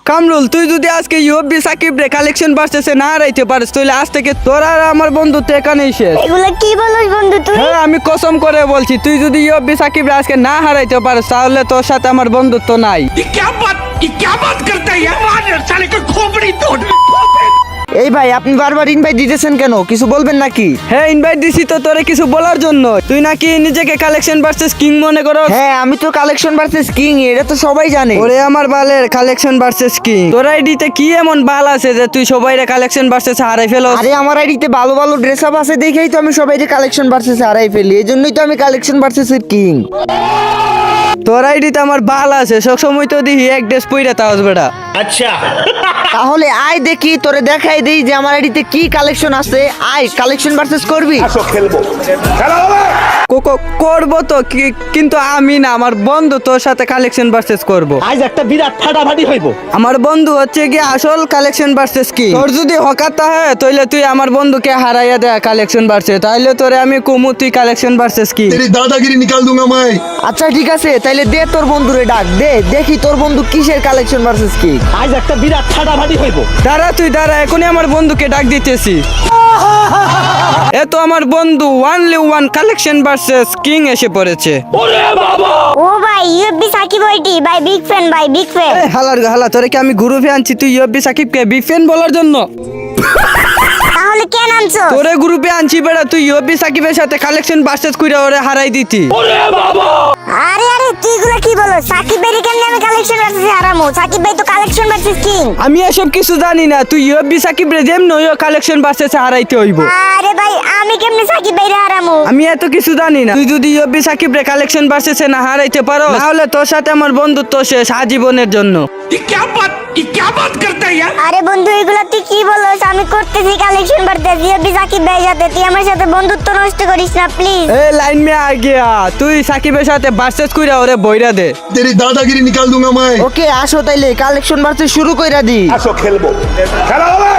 কামরুল, তুই যদি আজকে ইউএফবি সাকিব রে কালেকশন ভার্সেসে না হারাইতে পারিস তাহলে আজ থেকে তোর আর আমার বন্ধুত্ব এখানেই শেষ। এগুলা কি বলছ বন্ধু তুই? হ্যাঁ, আমি কসম করে বলছি, তুই যদি ইউএফবি সাকিব রে আজকে না হারাইতে পারিস তাহলে তোর সাথে আমার বন্ধুত্ব নাই। ये क्या बात करता है यार, मार साले का खोपड़ी तोड़। এই ভাই আপনি বারবার ইনভাইট দিতেছেন কেন? কিছু বলবেন নাকি? হ্যাঁ, ইনভাইট দিছি তো তোরে কিছু বলার জন্য। তুই নাকি নিজেকে কালেকশন ভার্সেস কিং মনে করো? হ্যাঁ, আমি তো কালেকশন ভার্সেস কিং, এটা তো সবাই জানে। ওরে আমার বালের কালেকশন ভার্সেস কিং, তোর আইডিতে কি এমন বাল আছে যে তুই সবাইরে কালেকশন ভার্সেস হারাই ফেলো? আরে আমার আইডিতে ভালো ভালো ড্রেস আপ আছে দেখেই তো আমি সবাইকে কালেকশন ভার্সেস হারাই ফেলি, এজন্যই তো আমি কালেকশন ভার্সেস কিং। তোর আইডিতে আমার বাল আছে, সব সময় তো দেখি এক ড্রেস পইরা তাওস বেটা। अच्छा তাহলে আয় দেখি, তোরে দেখাই দেই যে আমার আইডিতে কি কালেকশন আছে। আয় কালেকশন ভার্সেস করবি? করবো তো কিন্তু আমি না, আমার বন্ধু তোর সাথে কালেকশন ভার্সেস করবো। आज একটা বিরাট ফাটাফাটি হইব। আমার বন্ধু হচ্ছে কি আসল কালেকশন ভার্সেস কি। তোর যদি হকাতা হয় তাহলে তুই আমার বন্ধুকে হারাইয়া দে কালেকশন ভার্সেস, তাহলে তোরে আমি কুমু তুই কালেকশন ভার্সেস কি। तेरी दादागिरी निकाल दूंगा मैं। আচ্ছা ঠিক আছে, তাইলে দে তোর বন্ধুরে ডাক দে, দেখি তোর বন্ধু কিসের কালেকশন ভার্সেস কি। आज একটা বিরাট ফাটাফাটি হইব। দাঁড়া তুই দাঁড়া, এখনই আমার বন্ধুকে ডাক দিতেছি। এ তো আমার বন্ধু only one collection versus king এসে পড়েছে। ও ভাই ইউএফবি সাকিব ওইটি ভাই, বিগ ফ্যান ভাই, বিগ ফ্যান। এ হালার হালা, তোরে কি আমি গ্রুপে আনছি তুই ইউএফবি সাকিবকে বিগ ফ্যান বলার জন্য? তাহলে কেন আনছো? তোরে গ্রুপে আনছি বেড়া, তুই ইউএফবি সাকিবের সাথে কালেকশন ভার্সেস কইরা ওরে হারাই দিতি। আরে আরে তুই এগুলা কি বলো? সাকিব ভাই কেমনে আমি কালেকশন ভার্সেস হারামু? সাকিব ভাই তো কালেকশন ভার্সেস কিং। আমি এসব কিছু জানি না, তুই ইউএফবি সাকিব রে যেমন ওই কালেকশন ভার্সেস হারাইতে হইব। আরে ভাই আমি কেমনে সাকিব ভাই হারামু? আমি এত কিছু জানি না, তুই যদি ইউএফবি সাকিব রে কালেকশন ভার্সেসে না হারাইতে পারো তাহলে তোর সাথে আমার বন্ধুত্ব শেষ আজীবনের জন্য। ये क्या बात करता है यार। আরে বন্ধু এগুলা তুই কি বলছ? আমি করতেছি কালেকশন ভার্সেস ইউএফবি সাকিব ভাই সাথে, তুই আমার সাথে বন্ধুত্ব নষ্ট করিস না প্লিজ। এ লাইন মে আ গিয়া, তুই সাকিবের সাথে ভার্সেস কইরা ওরে বইরা দে। तेरी दादागिरी निकाल दूंगा मैं। ওকে আসো তাইলে কালেকশন ভার্সেস শুরু কইরা দি। আসো খেলবো, খেলা হবে।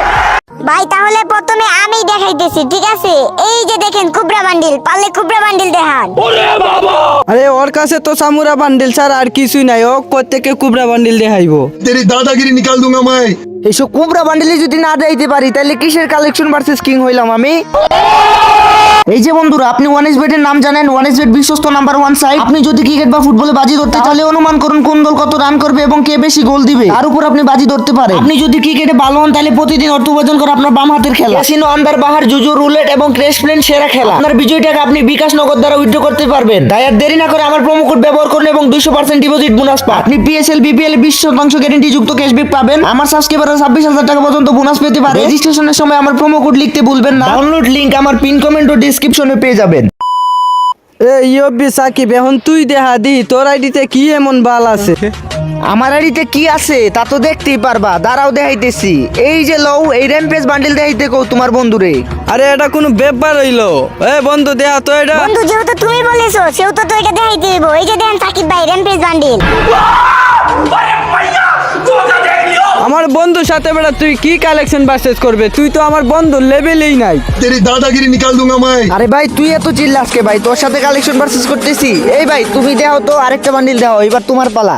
ভাই তাহলে প্রথমে আমি দেখাইতেছি, ঠিক আছে? এই যে দেখেন কুবরা বান্ডিল, পারলে কুবরা বান্ডিল দেখান। আরে ওর কাছে তো সামুরা বান্ডিল ছাড়া আর কিছুই নাই, ও প্রত্যেককে কুবরা বান্ডিল দেখাইবো। तेरी दादागिरी निकाल दूंगा मैं। এইসব কুবরা বান্ডিলে যদি না দিতে পারি তাহলে কিসের কালেকশন ভার্সেস কিং হইলাম আমি? এই যে বন্ধুরা, আপনি ওয়ানএস বেটের নাম জানেন? ওয়ানএস বেট বিশ্বস্ত নাম্বার 1 সাইট। আপনি যদি ক্রিকেট বা ফুটবলে বাজি ধরতে তাহলে অনুমান করুন কোন দল কত রান করবে এবং কে বেশি গোল দিবে, তার উপর আপনি বাজি ধরতে পারেন। আপনি যদি ক্রিকেটে ভালো হন তাহলে প্রতিদিন অর্থ উপার্জন করে আপনার বাম হাতের খেলা ক্যাসিনো, আন্দার বাহার, জুজু, রুলেট এবং ক্র্যাশ প্লেন সেরা খেলা। আপনার বিজয়ী টাকা আপনি বিকাশ নগদ দ্বারা উইথড্র করতে পারবেন। তাই আর দেরি না করে আমার প্রোমো কোড ব্যবহার করুন এবং 200% ডিপোজিট বোনাস পান। আপনি পিএসএল বিপিএল 20% গ্যারান্টি যুক্ত ক্যাশব্যাক পাবেন। আমার সাবস্ক্রাইবাররা 26,000 টাকা পর্যন্ত বোনাস পেতে পারে। রেজিস্ট্রেশনের সময় আমার প্রোমো কোড লিখতে ভুলবেন না। ডাউনলোড লিংক আমার পিন কমেন্ট ও ডেসক্রিপশনে পেয়ে যাবেন। এ ইউএফবি সাকিব, এখন তুই দেখা দি তোর আইডিতে কি এমন বাল আছে। আমার আইডিতে কি আছে তা তো দেখতেই পারবা, দাঁড়াও দেখাইতেছি। এই যে লও, এই র্যাম্পেজ বান্ডিল দেখাইতে কও তোমার বন্ধুরে। আরে এটা কোনো ব্যাপার হইলো? এ বন্ধু দেয়া তো এটা। বন্ধু যেহেতু তুমি বলেছো সেহেতু তো এটা দেখাইতে হইব। এই যে দেখেন সাকিব ভাই র্যাম্পেজ বান্ডিল। আমার বন্ধুর সাথে বেটা তুই কি কালেকশন ভার্সেস করবে? তুই তো আমার বন্ধুর লেভেলেই নাই। तेरी दादागिरी निकाल दूंगा मैं। আরে ভাই তুই এত চিল্লাস কে ভাই? তোর সাথে কালেকশন ভার্সেস করতেছি। এই ভাই তুমি দেখাও তো আরেকটা বান্ডিল দাও, এবার তোমার পালা।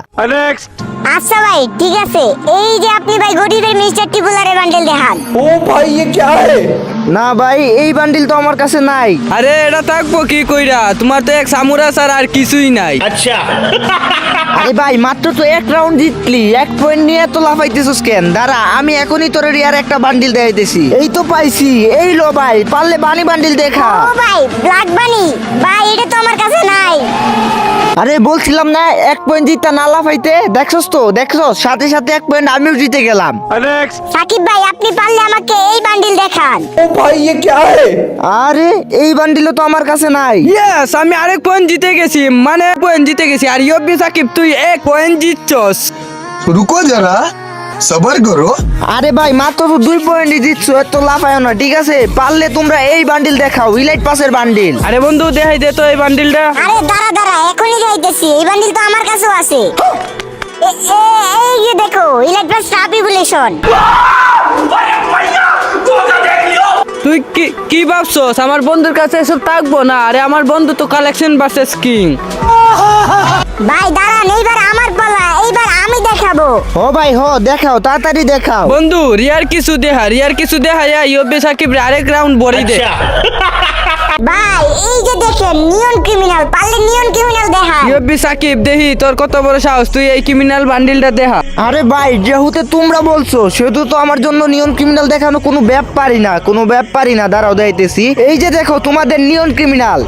আচ্ছা ভাই ঠিক আছে, এই যে আপনি ভাই গরিবের মিস্টার টিপুলারের বান্ডিল দেখান। না ভাই এই বান্ডিল তো আমার কাছে নাই। আরে এটা থাকবো কি কইরা? তোমার তো এক সামুরা ছাড়া আর কিছুই নাই। अच्छा আরে ভাই মাত্র তো এক রাউন্ড জিতলি, 1 পয়েন্ট নিয়ে তো লাফাইতেছস কেন? দাঁড়া আমি এখনই তোর রিয়ার একটা বান্ডিল দেখাইতেছি। এই তো পাইছি, এই লো ভাই, পারলে বানি বান্ডিল দেখা। ও ভাই ব্ল্যাক বানি ভাই, এটা তো আমার কাছে নাই। আরে বলছিলাম না 1 পয়েন্ট জিততা না লাফাইতে? দেখছস তো, দেখছস সাথে সাথে 1 পয়েন্ট আমিও জিতে গেলাম। সাকিব ভাই আপনি পারলে আমাকে এই বান্ডিল দেখান। আরে এই বান্ডিলও তো আমার কাছে নাই। ইয়েস, আমি আরেক পয়েন্ট জিতে গেছি, মানে পয়েন্ট জিতে গেছি। আর ইউএফবি সাকিব তুই 1 পয়েন্ট জিতছস। रुको जरा, सबर करो। আরে ভাই মাত্র তো 2 পয়েন্টই জিতছো, এত লাফায়ও না, ঠিক আছে? পারলে তোমরা এই বান্ডিল দেখাও, ইলাইট পাসের বান্ডিল। আরে বন্ধু দেখাই দে তো এই বান্ডিলটা। আরে দাঁড়া দাঁড়া, এখনই যাইতেছি। এই বান্ডিল তো আমার কাছেও আছে। এই যে দেখো ইলাইট প্লাস ট্রাপিবুলেশন। তুই কি ভাবছস আমার বন্ধুর কাছে এসব থাকবো না? আরে আমার বন্ধু তো কালেকশন ভার্সেস কিং। ভাই দাঁড়ান, এইবার আমার পালা, এইবার আমি দেখাবো। ও ভাই হো দেখাও, তাড়াতাড়ি দেখাও। বন্ধু রিয়ার কিছু দেখা ইউবি সাকিব আরেক রাউন্ড বড়ি দে। ভাই এই যে দেখেন নিয়ন ক্রিমিনাল, পারলে নিয়ন ক্রিমিনাল দেখা। ইউবি সাকিব দেহি তোর কত বড় সাহস, তুই এই ক্রিমিনাল বান্ডিলটা দেখা। আরে ভাই যেহেতু তোমরা বলছো সেহেতু তো আমার জন্য নিয়ন ক্রিমিনাল দেখানো কোনো ব্যাপারই না, দাঁড়াও দেখাইতেছি। এই যে দেখো তোমাদের নিয়ন ক্রিমিনাল।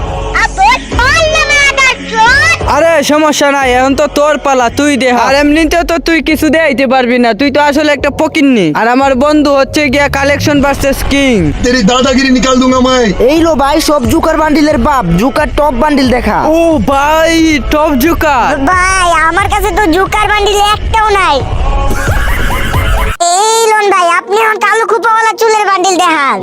আরে সমস্যা নাই, এখন তো তোর পালা, তুই দেখা। আর এমনিতেও তো তুই কিছু দেখাইতে পারবি না, তুই তো আসলে একটা পকিন্নি। আর আমার বন্ধু হচ্ছে গিয়া কালেকশন ভার্সেস কিং। तेरी दादागिरी निकाल दूंगा मैं। এই লো ভাই সব জুকার বান্ডিলের বাপ, জুকার টপ বান্ডিল দেখা। ও ভাই টপ জুকার। ভাই আমার কাছে তো জুকার বান্ডিল একটাও নাই। এই লোন ভাই আপনি এখন কালো খুপাওয়ালা চুলের বান্ডিল দেখান।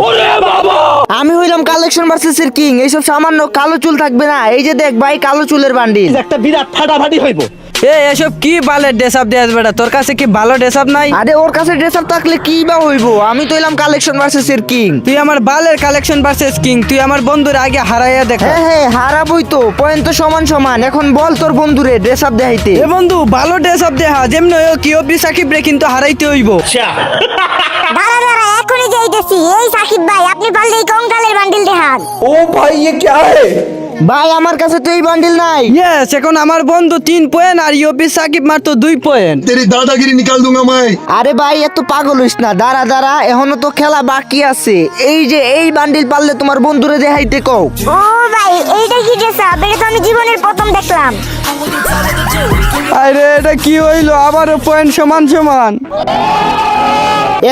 আমি হইলাম কালেকশন ভার্সেস এর কিং, এইসব সামান্য কালো চুল থাকবে না। এই যে দেখ ভাই কালো চুলের বান্ডিল। এসব কি বালের ড্রেস আপ দেয়াস বেটা, তোর কাছে কি ভালো ড্রেস আপ নাই? আরে ওর কাছে ড্রেস আপ থাকলে কি বা হইবো, আমি তো হইলাম কালেকশন ভার্সেস এর কিং। তুই আমার বালের কালেকশন ভার্সেস কিং, তুই আমার বন্ধুর আগে হারাইয়া দেখা। হ্যাঁ হারাবই তো, পয়েন্ট তো সমান। এখন বল তোর বন্ধুরে ড্রেস আপ দেখাইতে। এ বন্ধু ভালো ড্রেস আপ দেখা, যেমন কিউবি সাকিব রে কিন্তু হারাইতে হইব। দাঁড়া এখনই যাইতেছি। এই সাকিব ভাই আপনি পারলে এই কঙ্কালের বান্ডিল দেখান। ভাই আমার কাছে তো এই বান্ডিল নাই। ইয়েস, এখন আমার বন্ধু 3 পয়েন্ট আর ইউবি সাকিব মাত্র 2 পয়েন্ট। तेरी दादागिरी निकाल दूंगा मैं। আরে ভাই এত পাগল হইস না, দাঁড়া এখনো তো খেলা বাকি আছে। এই যে এই বান্ডিল পারলে তোমার বন্ধুরে দেখাইতে কও। ও ভাই এইটা কি ড্রেস আপ? এটা তো আমি জীবনের প্রথম দেখলাম। আরে এটা কি হইলো, আবারও পয়েন্ট সমান।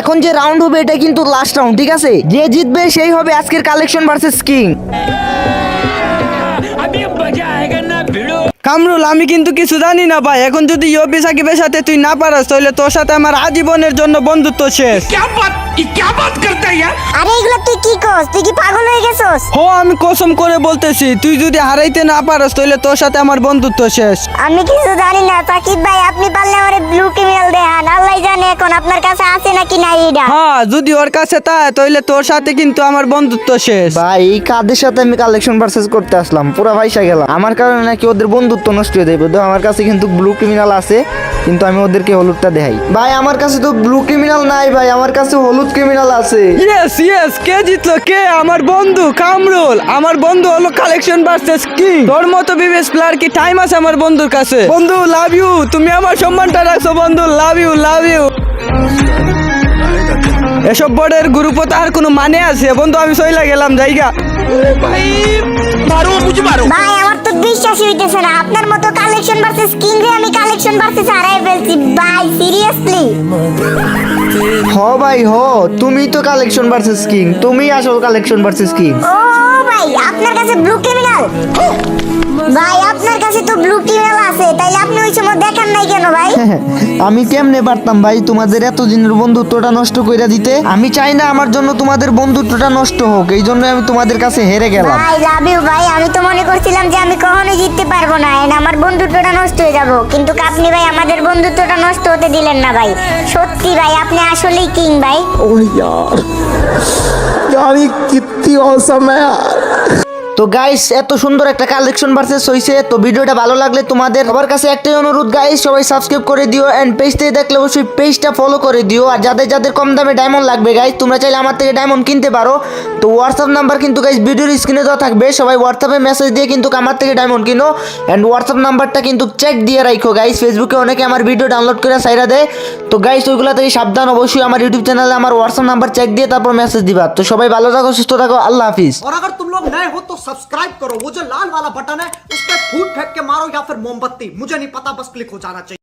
এখন যে রাউন্ড হবে এটা কিন্তু লাস্ট রাউন্ড, ঠিক আছে? যে জিতবে সেই হবে আজকের কালেকশন ভার্সেস কিং। अभी मजा आएगा ना भिड़ो। কামরুল আমি কিন্তু কিছু জানি না ভাই, এখন যদি ইউবি সাকিবের সাথে তুই না পারস তাহলে তোর সাথে আমার আজীবনের জন্য বন্ধুত্ব শেষ। क्या बात करता है यार। আরে এগুলো তুই কি করছ? তুই কি পাগল হয়ে গেছস? হো আমি কসম করে বলতেছি, তুই যদি হারাইতে না পারস তাহলে তোর সাথে আমার বন্ধুত্ব শেষ। আমি কিছু জানি না সাকিব ভাই, আপনি পারলে আমারে ব্লু ক্রিমিনাল দেখান। আল্লাহ জানে এখন আপনার কাছে আছে নাকি নাই এটা। হ্যাঁ যদি ওর কাছে তাই তাহলে তোর সাথে কিন্তু আমার বন্ধুত্ব শেষ। ভাই এই কাদের সাথে আমি কালেকশন ভার্সেস করতে আসলাম, পুরা ভাইসা গেলাম। আমার কারণে নাকি ওদের বন্ধুত্ব নষ্ট হয়ে যাবে। তো আমার কাছে কিন্তু ব্লু ক্রিমিনাল আছে, কিন্তু আমি ওদেরকে হলুদটা দেখাই। ভাই আমার কাছে তো ব্লু ক্রিমিনাল নাই ভাই, আমার কাছে হলুদ ক্রিমিনাল আছে। ইয়েস কে জিতলো? কে? আমার বন্ধু কামরুল। আমার বন্ধু হলো কালেকশন ভার্সেস কিং। তোর মতো বিবেস প্লেয়ার কি টাইম আছে আমার বন্ধুর কাছে? বন্ধু লাভ ইউ, তুমি আমার সম্মানটা রাখছো বন্ধু, লাভ ইউ। এসব বোর্ডের গ্রুপ তার কোনো মানে আছে? বন্ধু আমি সইলা গেলাম জায়গা। ভাই আমার তো বিশ্বাসই হইতেছে না, আপনার মতো কালেকশন ভার্সেস কিং রে আমি কালেকশন ভার্সেস হারাই ফেলছি ভাই, সিরিয়াসলি। হ ভাই হ, তুমি তো কালেকশন ভার্সেস কিং, তুমি আসল কালেকশন ভার্সেস কিং। ও ভাই আপনার কাছে ব্লু ক্রিমিনাল? ভাই আপনার কাছে তো ব্লু ক্রিমিনাল আছে, তাইলে আপনি ওই সময় দেখান নাই কেন ভাই? আমি কেমনে পারতাম ভাই তোমাদের এতদিনের বন্ধুত্বটা নষ্ট কইরা দিতে? আমি চাই না আমার জন্য তোমাদের বন্ধুত্বটা নষ্ট হোক, এই জন্য আমি তোমাদের কাছে হেরে গেলাম। ভাই লাভ ইউ ভাই, আমি তো মনে করছিলাম যে আমি কখনোই জিততে পারবো না, এন্ড আমার বন্ধুত্বটা নষ্ট হয়ে যাব, কিন্তু আপনি ভাই আমাদের বন্ধুত্বটা নষ্ট হতে দিলেন না ভাই। সত্যি ভাই আপনি আসলেই কিং ভাই। তো গাইস এত সুন্দর একটা কালেকশন ভার্সেস হইছে। তো ভিডিওটা ভালো লাগলে তোমাদের সবার কাছে একটাই অনুরোধ গাইস, সবাই সাবস্ক্রাইব করে দিও এন্ড পেজ থেকে দেখলে অবশ্যই পেজটা ফলো করে দিও। আর যাদের কম দামে ডায়মন্ড লাগবে গাইস, তোমরা চাইলে আমার থেকে ডায়মন্ড কিনতে পারো। তো হোয়াটসঅ্যাপ নাম্বার কিন্তু গাইস ভিডিওর স্ক্রিনে দেওয়া থাকবে, সবাই হোয়াটসঅ্যাপে মেসেজ দিয়ে কিন্তু আমার থেকে ডায়মন্ড কিনো। এন্ড হোয়াটসঅ্যাপ নাম্বারটা কিন্তু চেক দিয়ে রাখো গাইস, ফেসবুকে অনেকে আমার ভিডিও ডাউনলোড করে সাইরা দেয়। তো গাইস ওইগুলা থেকে সাবধান, অবশ্যই আমার ইউটিউব চ্যানেলে আমার হোয়াটসঅ্যাপ নাম্বার চেক দিয়ে তারপর মেসেজ দিবা। তো সবাই ভালো থাকো, সুস্থ থাকো, আল্লাহ হাফিজ। और अगर तुम लोग नए हो तो सब्सक्राइब करो, वो जो लाल वाला बटन है उस पर फूट फेंक के मारो या फिर मोमबत्ती, मुझे नहीं पता, बस क्लिक हो जाना चाहिए।